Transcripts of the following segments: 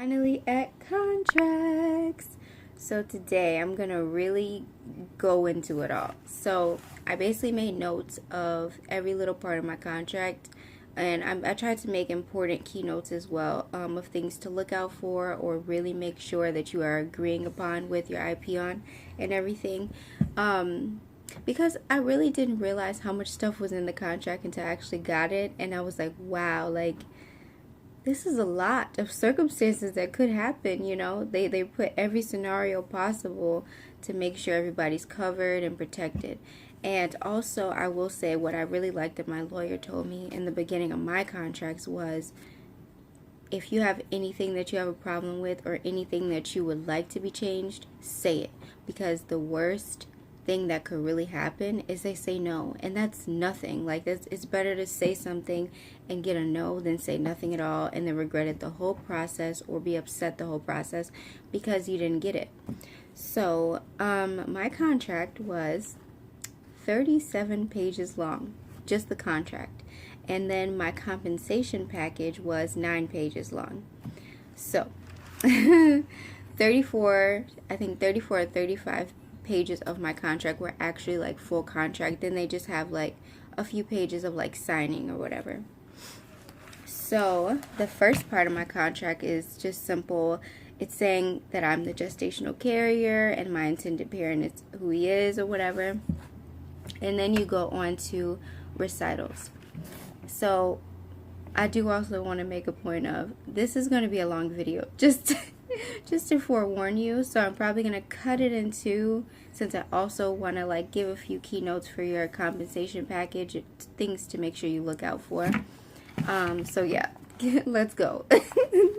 Finally at contracts. So today I'm gonna really go into it all. So I basically made notes of every little part of my contract, and I tried to make important keynotes as well, of things to look out for or really make sure that you are agreeing upon with your IP on and everything. Because I really didn't realize how much stuff was in the contract until I actually got it, and I was like, wow, like this is a lot of circumstances that could happen. They put every scenario possible to make sure everybody's covered and protected. And also, I will say what I really liked that my lawyer told me in the beginning of my contracts was, if you have anything that you have a problem with or anything that you would like to be changed, say it. Because the worst thing that could really happen is they say no, and that's nothing. Like, it's better to say something and get a no than say nothing at all and then regret it the whole process or be upset the whole process because you didn't get it. So my contract was 37 pages long, just the contract, and then my compensation package was 9 pages long. So 34 or 35 pages of my contract were actually like full contract. Then they just have like a few pages of like signing or whatever. So the first part of my contract is just simple. It's saying that I'm the gestational carrier and my intended parent is who he is or whatever. And then you go on to recitals. So I do also want to make a point of, this is going to be a long video, just to forewarn you. So I'm probably going to cut it in two, since I also want to like give a few keynotes for your compensation package, things to make sure you look out for. So yeah, let's go.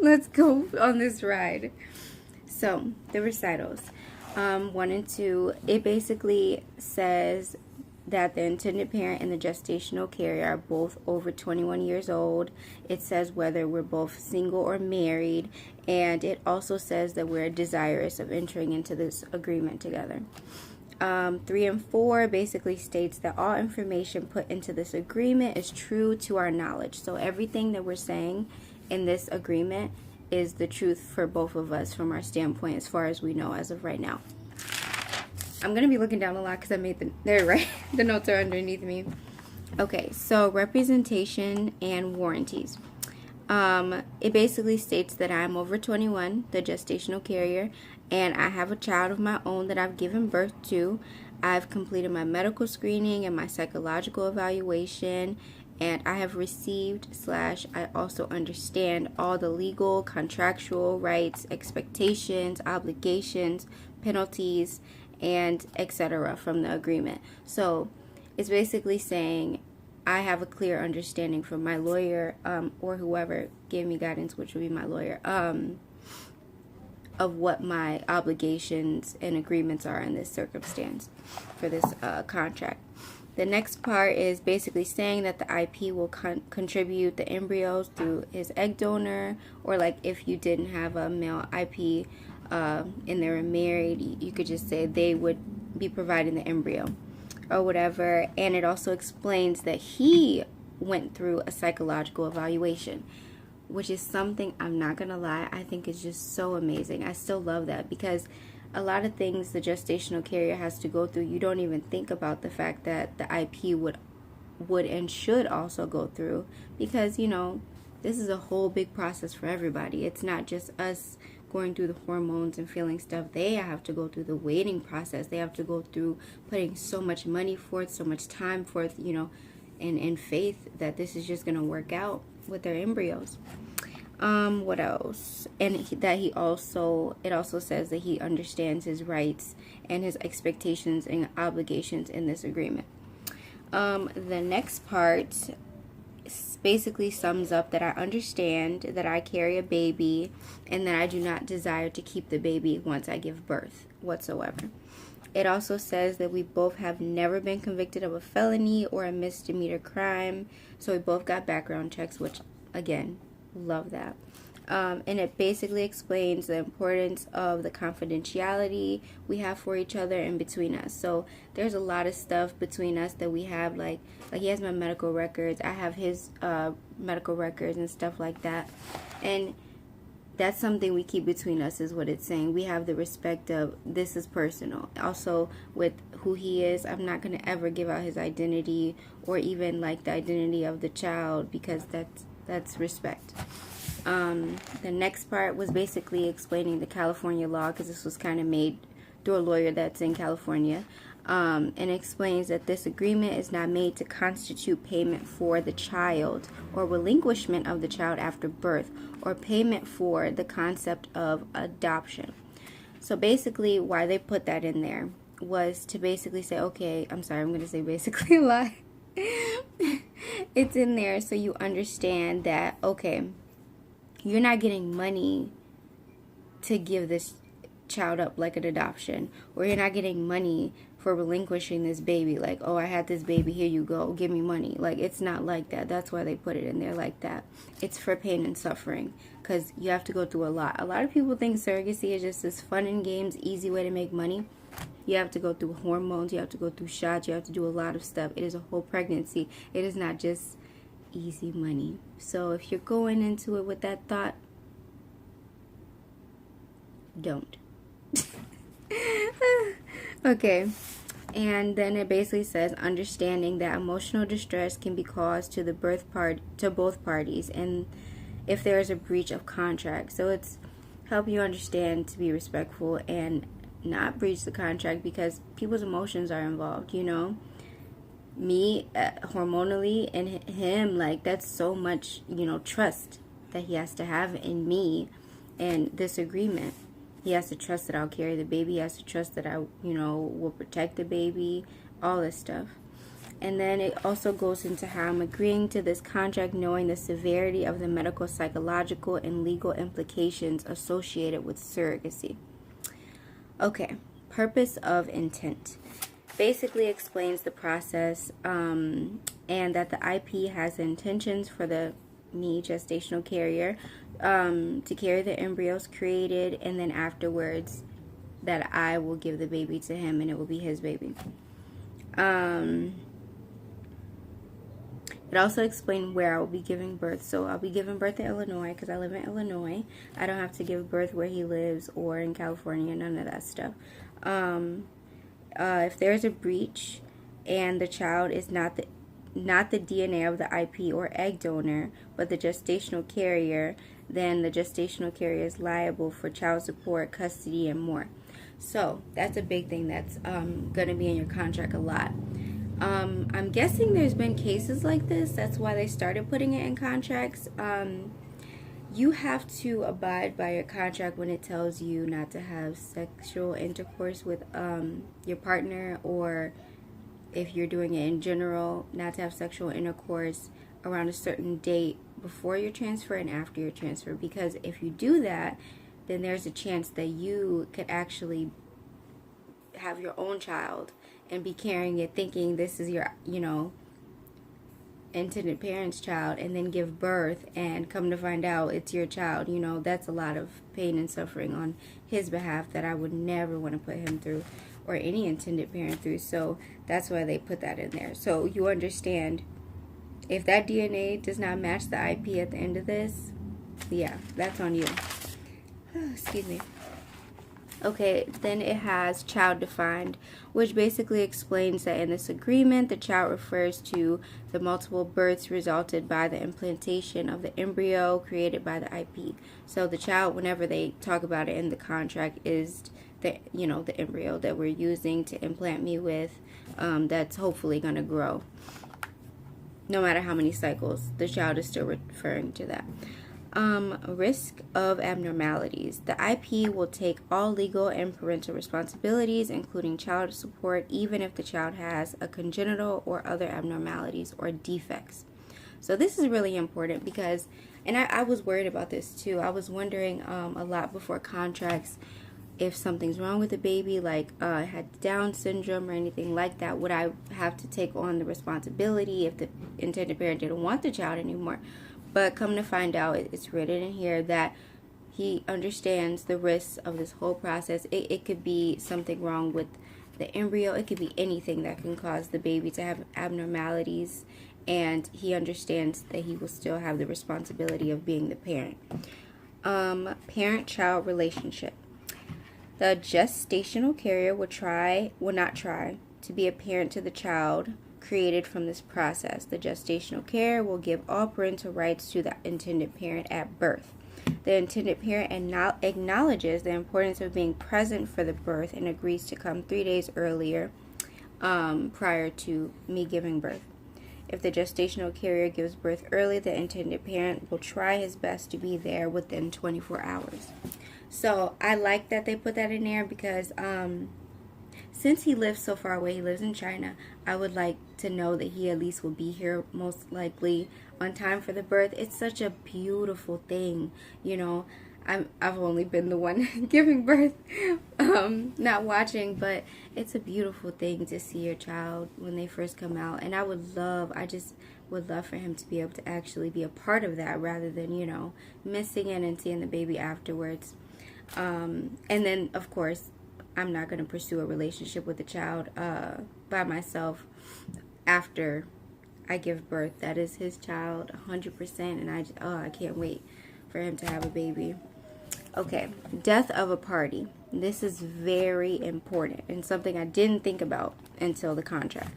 Let's go on this ride. So the recitals, 1 and 2, it basically says that the intended parent and the gestational carrier are both over 21 years old. It says whether we're both single or married, and it also says that we're desirous of entering into this agreement together. 3 and 4 basically states that all information put into this agreement is true to our knowledge. So everything that we're saying in this agreement is the truth for both of us from our standpoint as far as we know as of right now. I'm going to be looking down a lot because I made they're right. The notes are underneath me. Okay, so representation and warranties. It basically states that I'm over 21, the gestational carrier, and I have a child of my own that I've given birth to. I've completed my medical screening and my psychological evaluation, and I have received / I also understand all the legal, contractual rights, expectations, obligations, penalties, and etc. from the agreement. So it's basically saying I have a clear understanding from my lawyer, or whoever gave me guidance, which would be my lawyer, of what my obligations and agreements are in this circumstance for this contract. The next part is basically saying that the IP will contribute the embryos through his egg donor, or like if you didn't have a male IP and they were married, you could just say they would be providing the embryo or whatever. And it also explains that he went through a psychological evaluation, which is something, I'm not gonna lie, I think is just so amazing. I still love that, because a lot of things the gestational carrier has to go through, you don't even think about the fact that the IP would and should also go through, because this is a whole big process for everybody. It's not just us going through the hormones and feeling stuff. They have to go through the waiting process. They have to go through putting so much money forth, so much time forth, and faith that this is just going to work out with their embryos. What else? And it also says that he understands his rights and his expectations and obligations in this agreement. The next part basically sums up that I understand that I carry a baby and that I do not desire to keep the baby once I give birth whatsoever. It also says that we both have never been convicted of a felony or a misdemeanor crime, so we both got background checks, which, again, love that. And it basically explains the importance of the confidentiality we have for each other and between us. So there's a lot of stuff between us that we have, like he has my medical records, I have his medical records and stuff like that. And that's something we keep between us, is what it's saying. We have the respect of, this is personal. Also, with who he is, I'm not going to ever give out his identity, or even like the identity of the child, because that's respect. The next part was basically explaining the California law, because this was kind of made through a lawyer that's in California. And explains that this agreement is not made to constitute payment for the child or relinquishment of the child after birth, or payment for the concept of adoption. So basically, why they put that in there was to basically say, okay, I'm sorry, I'm going to say basically a lie. It's in there so you understand that, okay, you're not getting money to give this child up like an adoption, or you're not getting money for relinquishing this baby, like, oh, I had this baby, here you go, give me money. Like, it's not like that. That's why they put it in there like that. It's for pain and suffering, because you have to go through a lot. A lot of people think surrogacy is just this fun and games, easy way to make money. You have to go through hormones, you have to go through shots, you have to do a lot of stuff. It is a whole pregnancy. It is not just easy money. So if you're going into it with that thought, don't. Okay, and then it basically says, understanding that emotional distress can be caused to the both parties, and if there is a breach of contract. So it's help you understand to be respectful and not breach the contract, because people's emotions are involved, you know. Me, hormonally, and him, like, that's so much, you know, trust that he has to have in me and this agreement. He has to trust that I'll carry the baby. He has to trust that I, you know, will protect the baby, all this stuff. And then it also goes into how I'm agreeing to this contract knowing the severity of the medical, psychological, and legal implications associated with surrogacy. Okay, purpose of intent. Basically explains the process, and that the IP has intentions for the gestational carrier to carry the embryos created, and then afterwards that I will give the baby to him and it will be his baby. It also explained where I will be giving birth. So I'll be giving birth in Illinois, because I live in Illinois. I don't have to give birth where he lives or in California, none of that stuff. If there's a breach and the child is not the DNA of the IP or egg donor, but the gestational carrier, then the gestational carrier is liable for child support, custody, and more. So that's a big thing that's going to be in your contract a lot. I'm guessing there's been cases like this. That's why they started putting it in contracts. You have to abide by your contract when it tells you not to have sexual intercourse with your partner, or if you're doing it in general, not to have sexual intercourse around a certain date before your transfer and after your transfer. Because if you do that, then there's a chance that you could actually have your own child and be carrying it thinking this is your, you know, intended parent's child, and then give birth and come to find out it's your child. You know, that's a lot of pain and suffering on his behalf that I would never want to put him through, or any intended parent through. So that's why they put that in there. So you understand, if that DNA does not match the IP at the end of this, yeah, that's on you. Excuse me. Okay, then it has child defined, which basically explains that in this agreement, the child refers to the multiple births resulted by the implantation of the embryo created by the IP. So the child, whenever they talk about it in the contract, is the, you know, the embryo that we're using to implant me with, that's hopefully going to grow. No matter how many cycles, the child is still referring to that. Risk of abnormalities. The IP will take all legal and parental responsibilities, including child support, even if the child has a congenital or other abnormalities or defects. So this is really important because, and I was worried about this too. I was wondering a lot before contracts, if something's wrong with the baby, like had Down syndrome or anything like that, would I have to take on the responsibility if the intended parent didn't want the child anymore? But come to find out, it's written in here that he understands the risks of this whole process. It could be something wrong with the embryo. It could be anything that can cause the baby to have abnormalities. And he understands that he will still have the responsibility of being the parent. Parent-child relationship. The gestational carrier will not try to be a parent to the child created from this process. The gestational carrier will give all parental rights to the intended parent at birth. The intended parent acknowledges the importance of being present for the birth and agrees to come 3 days earlier prior to me giving birth. If the gestational carrier gives birth early, the intended parent will try his best to be there within 24 hours. So I like that they put that in there because since he lives so far away, he lives in China, I would like to know that he at least will be here most likely on time for the birth. It's such a beautiful thing, you know. I've only been the one giving birth, not watching, but it's a beautiful thing to see your child when they first come out. And I just would love for him to be able to actually be a part of that rather than, you know, missing it and seeing the baby afterwards. And then, of course, I'm not going to pursue a relationship with the child by myself after I give birth. That is his child 100%, and I can't wait for him to have a baby. Okay, death of a party. This is very important and something I didn't think about until the contract.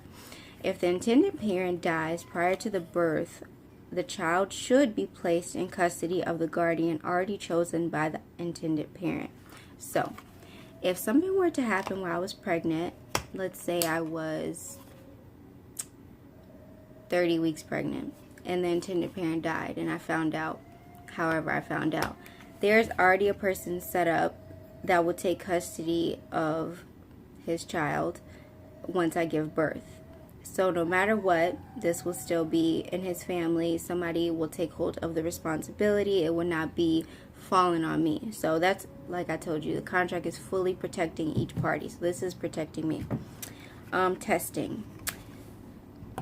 If the intended parent dies prior to the birth, the child should be placed in custody of the guardian already chosen by the intended parent. So, if something were to happen while I was pregnant, let's say I was 30 weeks pregnant and the intended parent died and I found out, however I found out, there's already a person set up that will take custody of his child once I give birth. So no matter what, this will still be in his family. Somebody will take hold of the responsibility. It will not be falling on me. So that's, like I told you, the contract is fully protecting each party. So this is protecting me. Testing.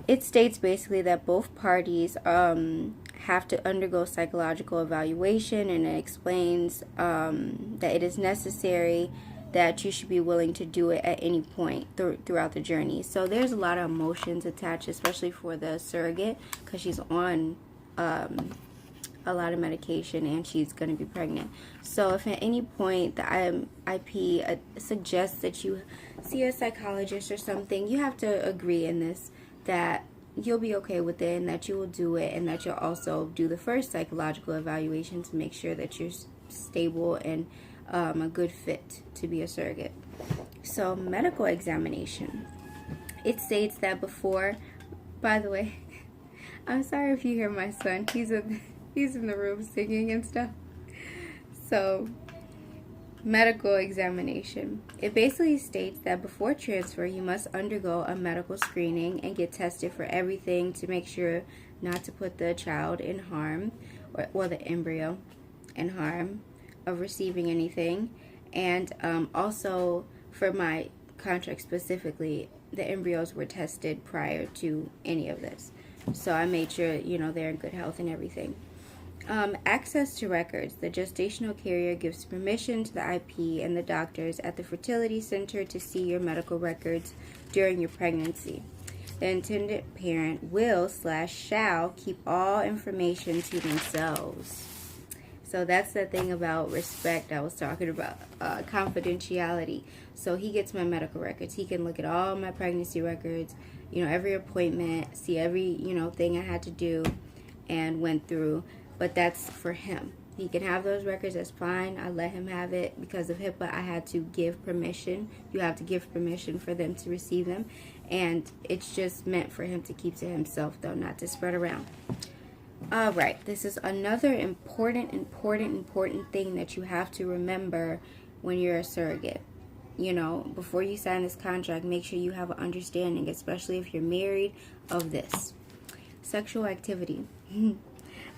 It states basically that both parties have to undergo psychological evaluation, and it explains that it is necessary that you should be willing to do it at any point throughout the journey. So there's a lot of emotions attached, especially for the surrogate, because she's on a lot of medication and she's going to be pregnant. So if at any point the IP suggests that you see a psychologist or something, you have to agree in this that you'll be okay with it and that you will do it, and that you'll also do the first psychological evaluation to make sure that you're stable and a good fit to be a surrogate. So medical examination. It states that before, by the way, I'm sorry if you hear my son. He's in the room singing and stuff. So medical examination. It basically states that before transfer, you must undergo a medical screening and get tested for everything to make sure not to put the child in harm, or the embryo in harm of receiving anything. And also for my contract specifically, the embryos were tested prior to any of this. So I made sure, you know, they're in good health and everything. Access to records. The gestational carrier gives permission to the IP and the doctors at the fertility center to see your medical records during your pregnancy. The intended parent will/shall keep all information to themselves. So that's the thing about respect I was talking about, confidentiality. So he gets my medical records. He can look at all my pregnancy records, you know, every appointment, see every, you know, thing I had to do and went through. But that's for him. He can have those records, that's fine. I let him have it. Because of HIPAA, I had to give permission. You have to give permission for them to receive them. And it's just meant for him to keep to himself, though, not to spread around. Alright, this is another important thing that you have to remember when you're a surrogate. You know, before you sign this contract, make sure you have an understanding, especially if you're married, of this. Sexual activity.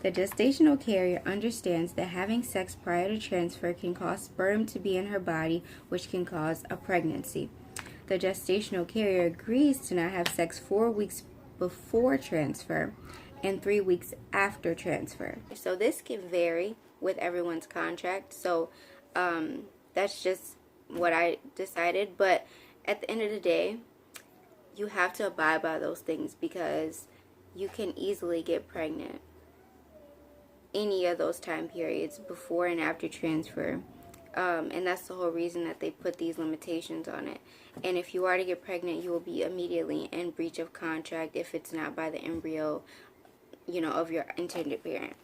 The gestational carrier understands that having sex prior to transfer can cause sperm to be in her body, which can cause a pregnancy. The gestational carrier agrees to not have sex 4 weeks before transfer and 3 weeks after transfer. So this can vary with everyone's contract. So that's just what I decided. But at the end of the day, you have to abide by those things because you can easily get pregnant. any of those time periods before and after transfer. And that's the whole reason that they put these limitations on it. And if you are to get pregnant, you will be immediately in breach of contract if it's not by the embryo, of your intended parent.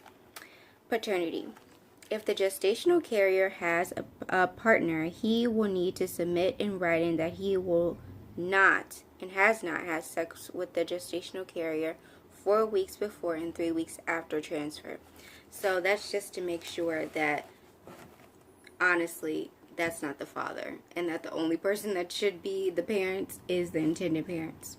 Paternity. If the gestational carrier has a partner, he will need to submit in writing that he will not and has not had sex with the gestational carrier 4 weeks before and 3 weeks after transfer. So that's just to make sure that, honestly, that's not the father, and that the only person that should be the parents is the intended parents.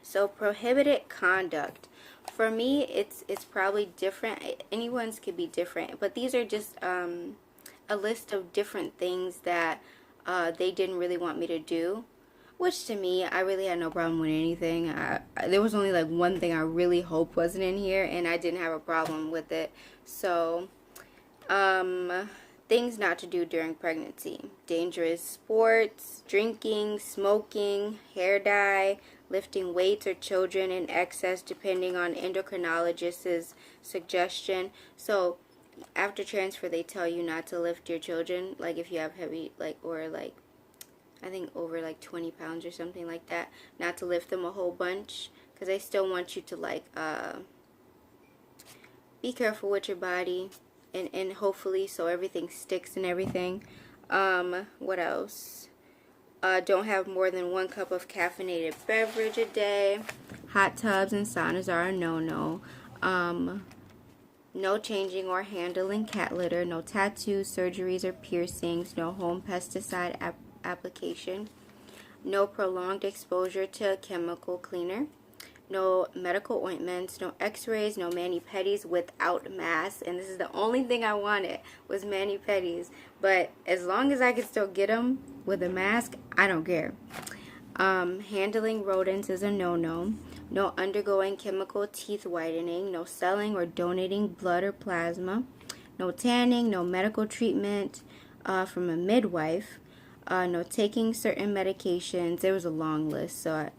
So prohibited conduct. For me, it's probably different. Anyone's could be different, but these are just a list of different things that they didn't really want me to do. Which to me, I really had no problem with anything. There was only like one thing I really hoped wasn't in here, and I didn't have a problem with it. So, things not to do during pregnancy. Dangerous sports, drinking, smoking, hair dye, lifting weights or children in excess depending on endocrinologist's suggestion. So, after transfer, they tell you not to lift your children, like if you have heavy, I think over 20 pounds or something like that, not to lift them a whole bunch, because they still want you to be careful with your body, and hopefully so everything sticks and everything. What else? Don't have more than 1 cup of caffeinated beverage a day. Hot tubs and saunas are a no-no. No changing or handling cat litter. No tattoos, surgeries, or piercings. No home pesticide application. No prolonged exposure to a chemical cleaner. No medical ointments, no x-rays, no mani-pedis without masks. And this is the only thing I wanted, was mani-pedis. But as long as I could still get them with a mask, I don't care. Handling rodents is a no-no. No undergoing chemical teeth whitening. No selling or donating blood or plasma. No tanning, no medical treatment from a midwife. No taking certain medications. There was a long list, so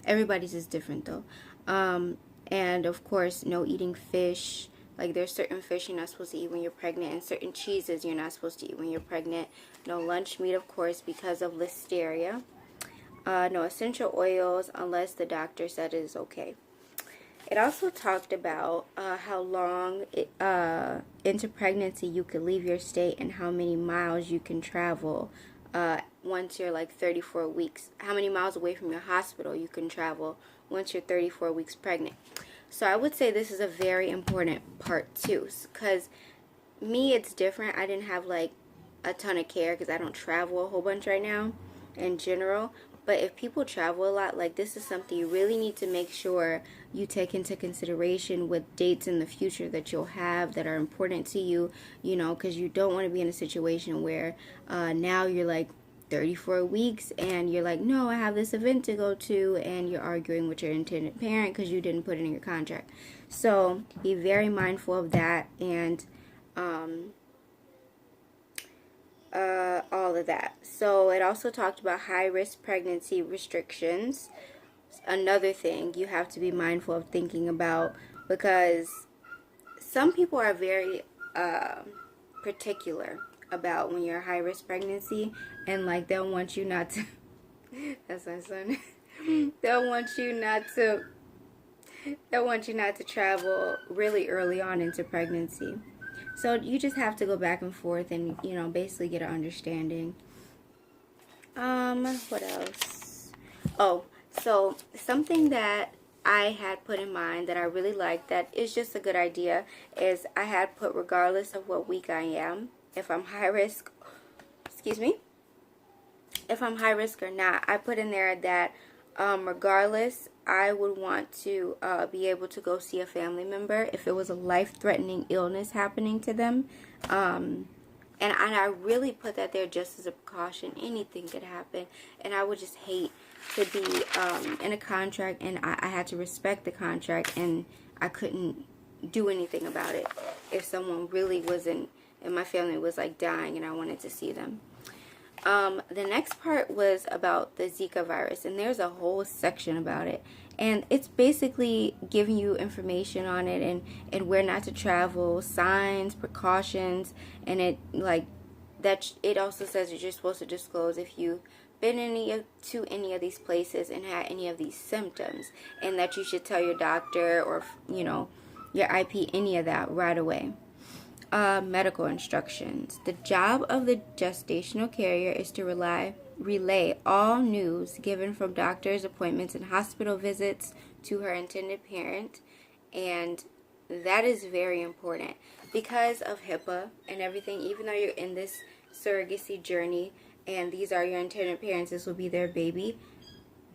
everybody's is different though. And of course, no eating fish. Like there's certain fish you're not supposed to eat when you're pregnant, and certain cheeses you're not supposed to eat when you're pregnant. No lunch meat, of course, because of listeria. No essential oils unless the doctor said it is okay. It also talked about how long into pregnancy you could leave your state and how many miles you can travel. Once you're 34 weeks, how many miles away from your hospital you can travel once you're 34 weeks pregnant. So I would say this is a very important part too, because me, it's different. I didn't have a ton of care because I don't travel a whole bunch right now in general. But if people travel a lot, this is something you really need to make sure you take into consideration with dates in the future that you'll have that are important to you, because you don't want to be in a situation where now you're 34 weeks and you're no, I have this event to go to, and you're arguing with your intended parent because you didn't put it in your contract. So be very mindful of that, and all of that. So it also talked about high-risk pregnancy restrictions. Another thing you have to be mindful of thinking about, because some people are very particular about when you're a high-risk pregnancy, and they'll want you not to that's my son. they'll want you not to travel really early on into pregnancy. So you just have to go back and forth and, basically get an understanding. What else? Oh, so something that I had put in mind that I really liked, that is just a good idea, is I had put regardless of what week I am, if I'm high risk, if I'm high risk or not, I put in there that regardless, I would want to be able to go see a family member if it was a life-threatening illness happening to them. And I really put that there just as a precaution. Anything could happen. And I would just hate to be in a contract, and I had to respect the contract, and I couldn't do anything about it if someone really wasn't, and my family was dying and I wanted to see them. The next part was about the Zika virus, and there's a whole section about it. And it's basically giving you information on it and where not to travel, signs, precautions, and it like that. It also says that you're supposed to disclose if you've been to any of these places and had any of these symptoms, and that you should tell your doctor or your IP any of that right away. Medical instructions. The job of the gestational carrier is to relay all news given from doctors' appointments and hospital visits to her intended parent, and that is very important because of HIPAA and everything. Even though you're in this surrogacy journey and these are your intended parents, this will be their baby,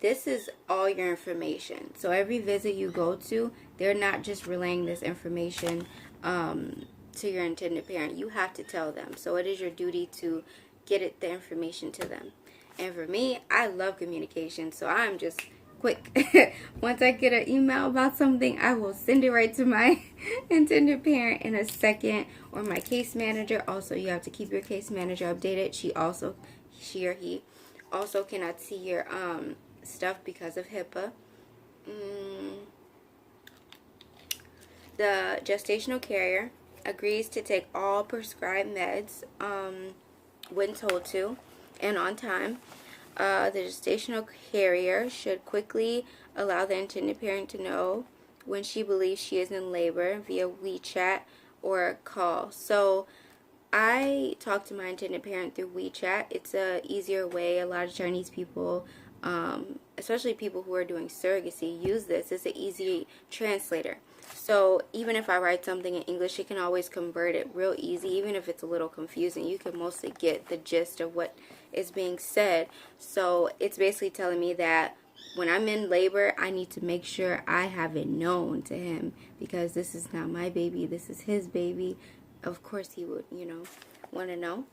this is all your information. So every visit you go to, they're not just relaying this information to your intended parent. You have to tell them. So it is your duty to get the information to them. And for me, I love communication, so I'm just quick. Once I get an email about something, I will send it right to my intended parent in a second, or my case manager. Also, you have to keep your case manager updated. She or he also cannot see your stuff because of HIPAA. The gestational carrier agrees to take all prescribed meds when told to and on time. The gestational carrier should quickly allow the intended parent to know when she believes she is in labor via WeChat or call. So I talk to my intended parent through WeChat. It's a easier way. A lot of Chinese people, especially people who are doing surrogacy, use this. It's an easy translator. So even if I write something in English, it can always convert it real easy. Even if it's a little confusing, you can mostly get the gist of what is being said. So it's basically telling me that when I'm in labor, I need to make sure I have it known to him, because this is not my baby. This is his baby. Of course he would, want to know.